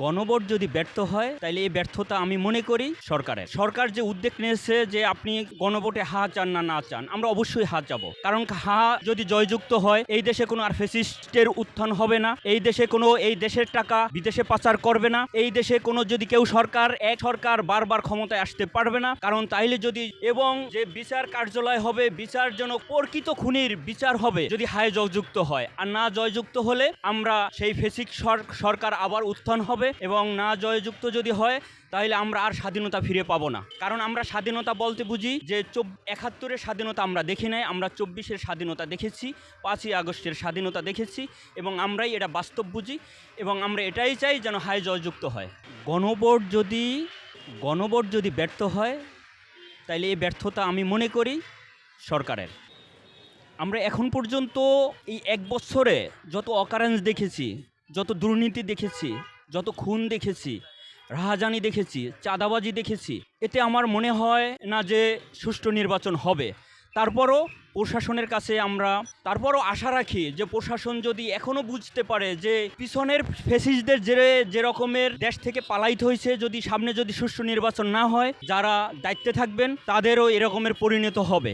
গণভোট যদি ব্যর্থ হয় তাহলে এই ব্যর্থতা আমি মনে করি সরকারের। সরকার যে উদ্যোগ নিয়েছে যে আপনি গণভোটে হা চান না না চান, আমরা অবশ্যই হা যাব। কারণ হা যদি জয়যুক্ত হয় এই দেশে কোনো আর ফ্যাসিস্টের উত্থান হবে না, এই দেশে কোনো এই দেশের টাকা বিদেশে পাচার করবে না, এই দেশে কোনো যদি কেউ এক সরকার বারবার ক্ষমতায় আসতে পারবে না। কারণ তাইলে যদি এবং যে বিচার কার্যালয় হবে, বিচার যেন প্রকৃত খুনির বিচার হবে যদি হায় জয়যুক্ত হয়। আর না জয়যুক্ত হলে আমরা সেই ফেসিক সরকার আবার উত্থান হবে, এবং না জয়যুক্ত যদি হয় তাহলে আমরা আর স্বাধীনতা ফিরে পাবো না। কারণ আমরা স্বাধীনতা বলতে বুঝি যে ৭১-এর স্বাধীনতা আমরা দেখি নাই, আমরা ২৪-এর স্বাধীনতা দেখেছি, ৫ই আগস্টের স্বাধীনতা দেখেছি, এবং আমরাই এটা বাস্তব বুঝি, এবং আমরা এটাই চাই যেন হায় জয়যুক্ত হয়। গণভোট যদি ব্যর্থ হয় তাহলে এই ব্যর্থতা আমি মনে করি সরকারের। আমরা এখন পর্যন্ত এই ১ বছরে যত অকারেন্স দেখেছি, যত দুর্নীতি দেখেছি, যত খুন দেখেছি, রাহাজানি দেখেছি, চাঁদাবাজি দেখেছি, এতে আমার মনে হয় না যে সুষ্ঠু নির্বাচন হবে। তারপরও প্রশাসনের কাছে আমরা আশা রাখি যে প্রশাসন যদি এখনও বুঝতে পারে যে পিছনের ফ্যাসিস্টদের যে রকমের দেশ থেকে পালাইতে হয়েছে, যদি সামনে যদি সুষ্ঠু নির্বাচন না হয়, যারা দায়িত্বে থাকবেন তাদেরও এরকমের পরিণত হবে।